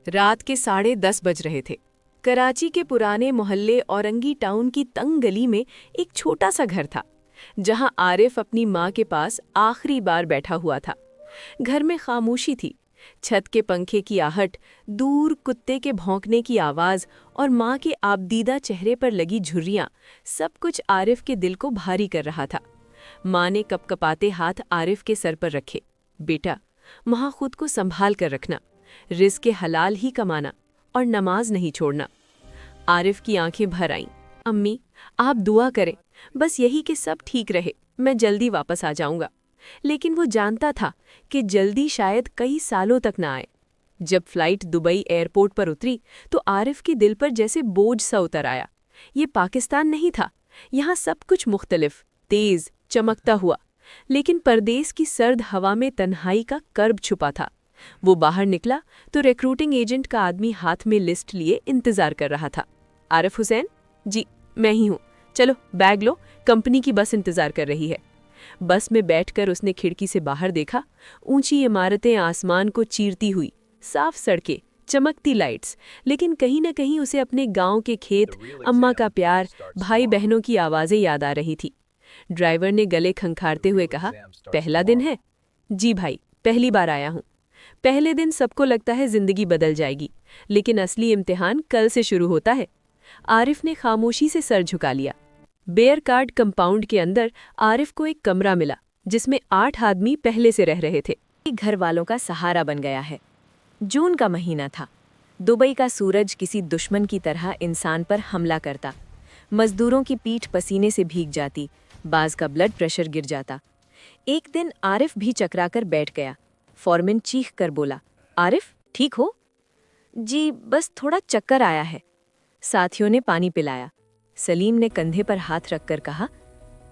रात के 10:30 बज रहे थे। कराची के पुराने मोहल्ले औरंगी टाउन की तंग गली में एक छोटा सा घर था, जहां आरिफ अपनी माँ के पास आखिरी बार बैठा हुआ था। घर में खामोशी थी। छत के पंखे की आहट, दूर कुत्ते के भौंकने की आवाज़ और माँ के आबदीदा चेहरे पर लगी झुर्रियाँ, सब कुछ आरिफ के दिल को भारी कर रहा था। माँ ने कपकपाते हाथ आरिफ के सर पर रखे। बेटा, वहाँ खुद को संभाल कर रखना, रिज़्क़ हलाल ही कमाना और नमाज नहीं छोड़ना। आरिफ की आंखें भर आईं। अम्मी, आप दुआ करें, बस यही कि सब ठीक रहे, मैं जल्दी वापस आ जाऊंगा। लेकिन वो जानता था कि जल्दी शायद कई सालों तक ना आए। जब फ्लाइट दुबई एयरपोर्ट पर उतरी तो आरिफ के दिल पर जैसे बोझ सा उतर आया। ये पाकिस्तान नहीं था। यहाँ सब कुछ मुख्तलिफ, तेज, चमकता हुआ, लेकिन परदेस की सर्द हवा में तन्हाई का कर्ब छुपा था। वो बाहर निकला तो रिक्रूटिंग एजेंट का आदमी हाथ में लिस्ट लिए इंतजार कर रहा था। आरिफ हुसैन? जी, मैं ही हूँ। चलो बैग लो, कंपनी की बस इंतजार कर रही है। बस में बैठकर उसने खिड़की से बाहर देखा। ऊंची इमारतें आसमान को चीरती हुई, साफ सड़कें, चमकती लाइट्स, लेकिन कहीं न कहीं उसे अपने गांव के खेत, अम्मा का प्यार, भाई बहनों की आवाज़ें याद आ रही थी। ड्राइवर ने गले खंखारते हुए कहा, पहला दिन है? जी भाई, पहली बार आया हूँ। पहले दिन सबको लगता है जिंदगी बदल जाएगी, लेकिन असली इम्तिहान कल से शुरू होता है। आरिफ ने खामोशी से सर झुका लिया। बेयर कार्ड कंपाउंड के अंदर आरिफ को एक कमरा मिला, जिसमें 8 आदमी पहले से रह रहे थे। घर वालों का सहारा बन गया है। जून का महीना था। दुबई का सूरज किसी दुश्मन की तरह इंसान पर हमला करता। मजदूरों की पीठ पसीने से भीग जाती, बाज का ब्लड प्रेशर गिर जाता। एक दिन आरिफ भी चकराकर बैठ गया। फॉरमैन चीख कर बोला, आरिफ, ठीक हो? जी, बस थोड़ा चक्कर आया है। साथियों ने पानी पिलाया। सलीम ने कंधे पर हाथ रखकर कहा,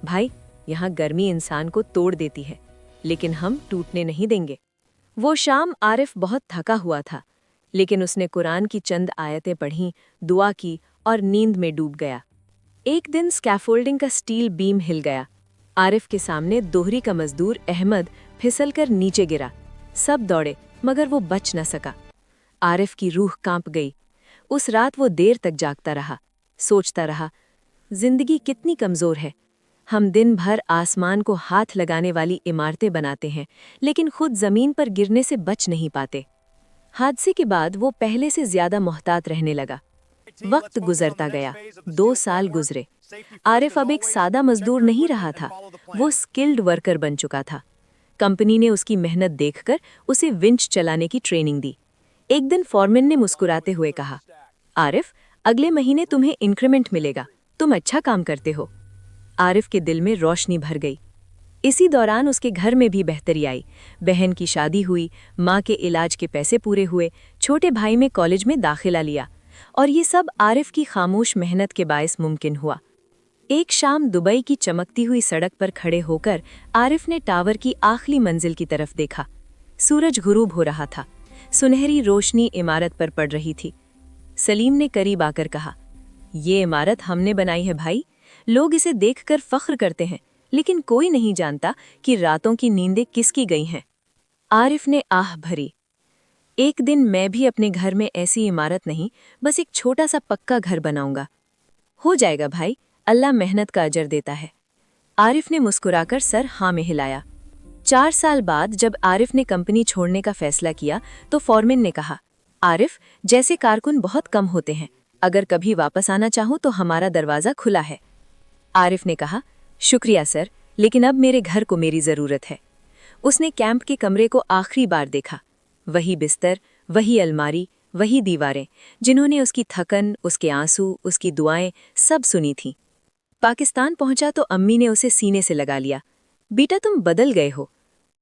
भाई, यहाँ गर्मी इंसान को तोड़ देती है, लेकिन हम टूटने नहीं देंगे। वो शाम आरिफ बहुत थका हुआ था, लेकिन उसने कुरान की चंद आयतें पढ़ीं, दुआ की और नींद में डूब गया। एक दिन स्कैफोल्डिंग का स्टील बीम हिल गया। आरिफ के सामने दोहरी का मजदूर अहमद फिसलकर नीचे गिरा। सब दौड़े, मगर वो बच न सका। आरिफ की रूह कांप गई। उस रात वो देर तक जागता रहा, सोचता रहा, जिंदगी कितनी कमजोर है। हम दिन भर आसमान को हाथ लगाने वाली इमारतें बनाते हैं, लेकिन खुद जमीन पर गिरने से बच नहीं पाते। हादसे के बाद वो पहले से ज्यादा मोहतात रहने लगा। वक्त गुजरता गया। 2 साल गुजरे। आरिफ अब एक सादा मजदूर नहीं रहा था, वो स्किल्ड वर्कर बन चुका था। कंपनी ने उसकी मेहनत देखकर उसे विंच चलाने की ट्रेनिंग दी। एक दिन फॉरमैन ने मुस्कुराते हुए कहा, आरिफ, अगले महीने तुम्हें इंक्रीमेंट मिलेगा, तुम अच्छा काम करते हो। आरिफ के दिल में रोशनी भर गई। इसी दौरान उसके घर में भी बेहतरी आई। बहन की शादी हुई, माँ के इलाज के पैसे पूरे हुए, छोटे भाई में कॉलेज में दाखिला लिया, और ये सब आरिफ की खामोश मेहनत के बायस मुमकिन हुआ। एक शाम दुबई की चमकती हुई सड़क पर खड़े होकर आरिफ ने टावर की आखिरी मंजिल की तरफ देखा। सूरज गुरूब हो रहा था। सुनहरी रोशनी इमारत पर पड़ रही थी। सलीम ने करीब आकर कहा, ये इमारत हमने बनाई है भाई। लोग इसे देखकर फख्र करते हैं, लेकिन कोई नहीं जानता कि रातों की नींदें किसकी गई हैं। आरिफ ने आह भरी। एक दिन मैं भी अपने घर में ऐसी इमारत नहीं, बस एक छोटा सा पक्का घर बनाऊंगा। हो जाएगा भाई, अल्लाह मेहनत का अजर देता है। आरिफ ने मुस्कुराकर सर हाँ में हिलाया। 4 साल बाद जब आरिफ ने कंपनी छोड़ने का फैसला किया तो फॉरमैन ने कहा, आरिफ, जैसे कारकुन बहुत कम होते हैं, अगर कभी वापस आना चाहो तो हमारा दरवाज़ा खुला है। आरिफ ने कहा, शुक्रिया सर, लेकिन अब मेरे घर को मेरी ज़रूरत है। उसने कैंप के कमरे को आखिरी बार देखा। वही बिस्तर, वही अलमारी, वही दीवारें, जिन्होंने उसकी थकन, उसके आंसू, उसकी दुआएं सब सुनी थीं। पाकिस्तान पहुंचा तो अम्मी ने उसे सीने से लगा लिया। बेटा, तुम बदल गए हो।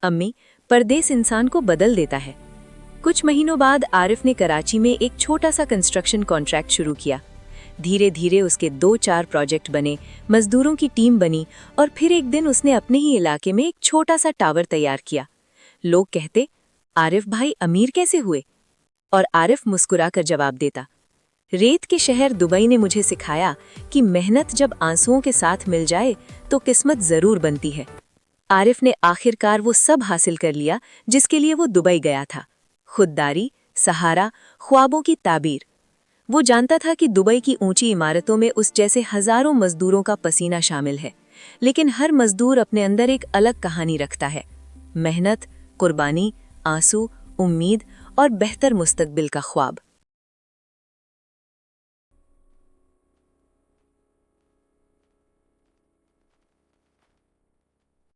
अम्मी, परदेस इंसान को बदल देता है। कुछ महीनों बाद आरिफ ने कराची में एक छोटा सा कंस्ट्रक्शन कॉन्ट्रैक्ट शुरू किया। धीरे धीरे उसके 2-4 प्रोजेक्ट बने, मजदूरों की टीम बनी, और फिर एक दिन उसने अपने ही इलाके में एक छोटा सा टावर तैयार किया। लोग कहते, आरिफ भाई अमीर कैसे हुए? और आरिफ मुस्कुराकर जवाब देता, रेत के शहर दुबई ने मुझे सिखाया कि मेहनत जब आंसुओं के साथ मिल जाए तो किस्मत जरूर बनती है। आरिफ ने आखिरकार वो सब हासिल कर लिया जिसके लिए वो दुबई गया था। खुददारी, सहारा, ख्वाबों की ताबीर। वो जानता था कि दुबई की ऊंची इमारतों में उस जैसे हजारों मजदूरों का पसीना शामिल है, लेकिन हर मजदूर अपने अंदर एक अलग कहानी रखता है। मेहनत, कुर्बानी, आंसू, उम्मीद और बेहतर मुस्तकबिल का ख्वाब।